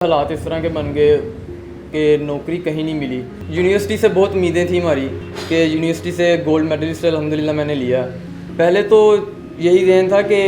हालात इस तरह के बन गए कि नौकरी कहीं नहीं मिली। यूनिवर्सिटी से बहुत उम्मीदें थी हमारी कि यूनिवर्सिटी से गोल्ड मेडलिस्ट अल्हम्दुलिल्लाह मैंने लिया। पहले तो यही ज़हन था कि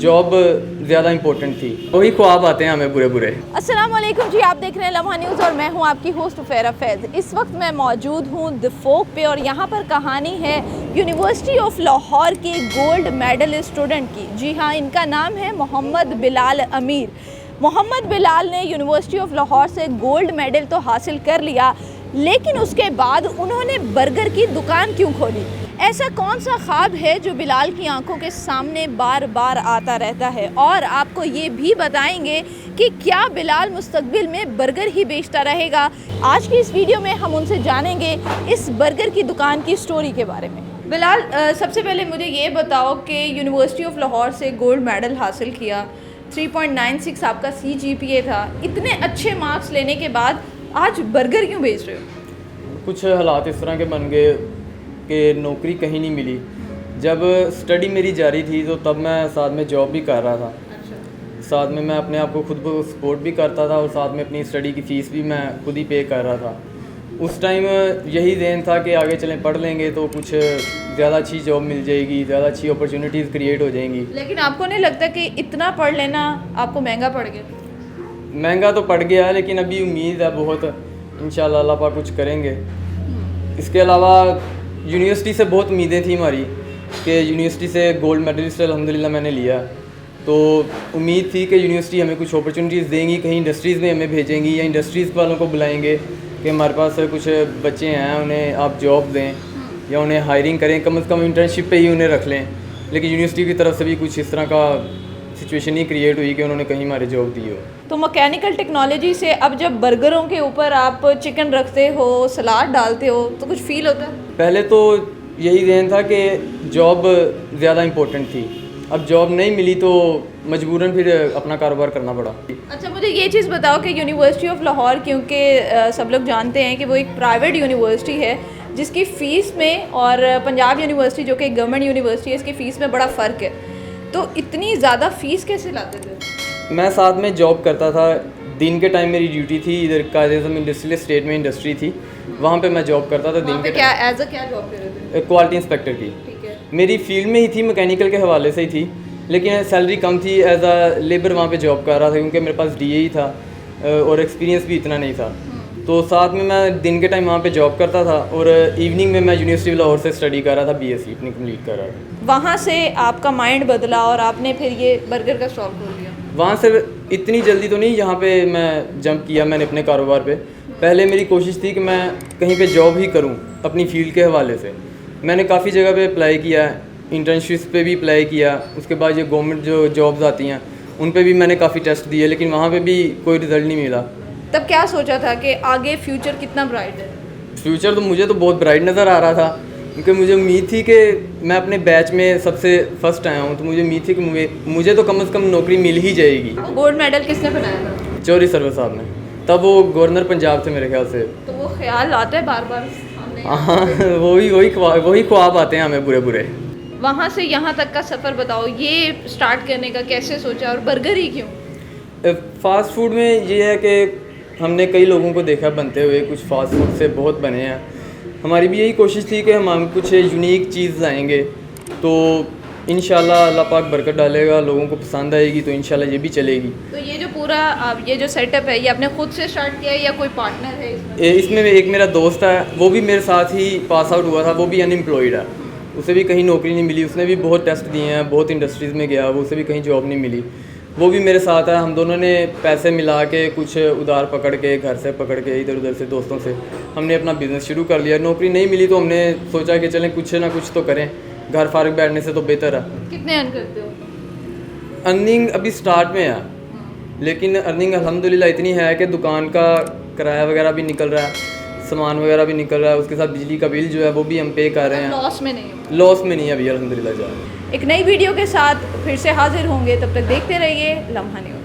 जॉब ज़्यादा इंपॉर्टेंट थी, वही ख्वाब आते हैं हमें बुरे बुरे। अस्सलाम वालेकुम जी, आप देख रहे हैं लम्हा न्यूज़ और मैं हूं आपकी होस्ट फ़ेरा फैज़। इस वक्त मैं मौजूद हूं द फोक पे और यहां पर कहानी है यूनिवर्सिटी ऑफ लाहौर के गोल्ड मेडल स्टूडेंट की। जी हां, इनका नाम है मोहम्मद बिलाल अमीर। मोहम्मद बिलाल ने यूनिवर्सिटी ऑफ लाहौर से गोल्ड मेडल तो हासिल कर लिया, लेकिन उसके बाद उन्होंने बर्गर की दुकान क्यों खोली? ऐसा कौन सा ख्वाब है जो बिलाल की आंखों के सामने बार बार आता रहता है? और आपको ये भी बताएंगे कि क्या बिलाल मुस्तकबिल में बर्गर ही बेचता रहेगा। आज की इस वीडियो में हम उनसे जानेंगे इस बर्गर की दुकान की स्टोरी के बारे में। बिलाल, सबसे पहले मुझे ये बताओ कि यूनिवर्सिटी ऑफ लाहौर से गोल्ड मेडल हासिल किया, 3.96 आपका CGPA था, इतने अच्छे मार्क्स लेने के बाद आज बर्गर क्यों बेच रहे हो? कुछ हालात इस तरह के बन गए कि नौकरी कहीं नहीं मिली। जब स्टडी मेरी जारी थी तो तब मैं साथ में जॉब भी कर रहा था। साथ में मैं अपने आप को खुद को सपोर्ट भी करता था और साथ में अपनी स्टडी की फ़ीस भी मैं खुद ही पे कर रहा था। उस टाइम यही ज़हन था कि आगे चलें पढ़ लेंगे तो कुछ ज़्यादा अच्छी जॉब मिल जाएगी, ज़्यादा अच्छी अपॉर्चुनिटीज़ क्रिएट हो जाएंगी। लेकिन आपको नहीं लगता कि इतना पढ़ लेना आपको महंगा पड़ गया? महंगा तो पड़ गया है, लेकिन अभी उम्मीद है बहुत, इंशाल्लाह अल्लाह पाक कुछ करेंगे। इसके अलावा यूनिवर्सिटी से बहुत उम्मीदें थी हमारी कि यूनिवर्सिटी से गोल्ड मेडलिस्ट अल्हम्दुलिल्लाह मैंने लिया, तो उम्मीद थी कि यूनिवर्सिटी हमें कुछ अपॉर्चुनिटीज़ देंगी, कहीं इंडस्ट्रीज़ में हमें भेजेंगी या इंडस्ट्रीज़ वालों को बुलाएंगे कि हमारे पास कुछ बच्चे हैं, उन्हें आप जॉब दें या उन्हें हायरिंग करें, कम से कम इंटर्नशिप पे ही उन्हें रख लें। लेकिन यूनिवर्सिटी की तरफ से भी कुछ इस तरह का सिचुएशन ही क्रिएट हुई कि उन्होंने कहीं हमारे जॉब दी हो। तो मैकेनिकल टेक्नोलॉजी से अब जब बर्गरों के ऊपर आप चिकन रखते हो, सलाद डालते हो, तो कुछ फील होता है? पहले तो यही ज़हन था कि जॉब ज़्यादा इम्पोर्टेंट थी। अब जॉब नहीं मिली तो मजबूरन फिर अपना कारोबार करना पड़ा। अच्छा, मुझे ये चीज़ बताओ कि यूनिवर्सिटी ऑफ लाहौर, क्योंकि सब लोग जानते हैं कि वो एक प्राइवेट यूनिवर्सिटी है जिसकी फ़ीस में और पंजाब यूनिवर्सिटी जो कि गवर्नमेंट यूनिवर्सिटी है, इसकी फ़ीस में बड़ा फ़र्क है, तो इतनी ज़्यादा फ़ीस कैसे लाते थे? मैं साथ में जॉब करता था। दिन के टाइम मेरी ड्यूटी थी, इधर कायदे-ए-आज़म इंडस्ट्रियल एस्टेट में इंडस्ट्री थी, वहाँ पे मैं जॉब करता था। दिन के क्या एज अ क्या जॉब कर रहे थे? क्वालिटी इंस्पेक्टर की। ठीक है। मेरी फील्ड में ही थी, मैकेनिकल के हवाले से ही थी, लेकिन सैलरी कम थी। एज अ लेबर वहाँ पे जॉब कर रहा था क्योंकि मेरे पास DA ही था और एक्सपीरियंस भी इतना नहीं था। तो साथ में मैं दिन के टाइम वहाँ पे जॉब करता था और इवनिंग में मैं यूनिवर्सिटी ऑफ लाहौर से स्टडी कर रहा था, BSc अपनी कंप्लीट कर रहा था। वहाँ से आपका माइंड बदला और आपने फिर ये बर्गर का स्टॉल खोल दिया? वहाँ से इतनी जल्दी तो नहीं, यहाँ पे मैं जंप किया मैंने अपने कारोबार पे। पहले मेरी कोशिश थी कि मैं कहीं पे जॉब ही करूँ अपनी फील्ड के हवाले से। मैंने काफ़ी जगह पे अप्लाई किया, इंटर्नशिप्स पे भी अप्लाई किया, उसके बाद ये गवर्नमेंट जो जॉब्स आती हैं उन पे भी मैंने काफ़ी टेस्ट दिए, लेकिन वहाँ पे भी कोई रिज़ल्ट नहीं मिला। तब क्या सोचा था कि आगे फ्यूचर कितना ब्राइट है? फ्यूचर तो मुझे तो बहुत ब्राइट नज़र आ रहा था क्योंकि मुझे उम्मीद थी कि मैं अपने बैच में सबसे फर्स्ट आया हूँ, तो मुझे उम्मीद थी कि मुझे तो कम से कम नौकरी मिल ही जाएगी। गोल्ड मेडल किसने बनाया था? चौधरी सरवर साहब ने, तब वो गवर्नर पंजाब थे मेरे ख्याल से। तो वो ख्याल आता है बार बार? हाँ, वही ख्वाब आते हैं हमें बुरे बुरे। वहाँ से यहाँ तक का सफ़र बताओ, ये स्टार्ट करने का कैसे सोचा और बर्गर ही क्यों? फास्ट फूड में ये है कि हमने कई लोगों को देखा बनते हुए, कुछ फास्ट फूड से बहुत बने हैं। हमारी भी यही कोशिश थी कि हम कुछ यूनिक चीज़ लाएंगे, तो इंशाल्लाह अल्लाह पाक बरकत डालेगा, लोगों को पसंद आएगी तो इंशाल्लाह ये भी चलेगी। तो ये जो पूरा ये जो सेटअप है, ये आपने खुद से स्टार्ट किया है या कोई पार्टनर है इसमें? इसमें एक मेरा दोस्त है, वो भी मेरे साथ ही पास आउट हुआ था, वो भी अनएम्प्लॉयड है, उसे भी कहीं नौकरी नहीं मिली। उसने भी बहुत टेस्ट दिए हैं, बहुत इंडस्ट्रीज़ में गया, वो उसे भी कहीं जॉब नहीं मिली, वो भी मेरे साथ है। हम दोनों ने पैसे मिला के कुछ उधार पकड़ के, घर से पकड़ के, इधर उधर से दोस्तों से हमने अपना बिज़नेस शुरू कर लिया। नौकरी नहीं मिली तो हमने सोचा कि चलें कुछ ना कुछ तो करें, घर फारिग बैठने से तो बेहतर है। कितने अर्न करते हो? अर्निंग अभी स्टार्ट में है, लेकिन अर्निंग अल्हम्दुलिल्लाह इतनी है कि दुकान का किराया वगैरह भी निकल रहा है, सामान वगैरह भी निकल रहा है, उसके साथ बिजली का बिल जो है वो भी हम पे कर रहे हैं। लॉस में नहीं हो? लॉस में नहीं है अभी अल्हम्दुलिल्लाह। जा एक नई वीडियो के साथ फिर से हाजिर होंगे, तब तक देखते रहिए लम्हा न्यूज़।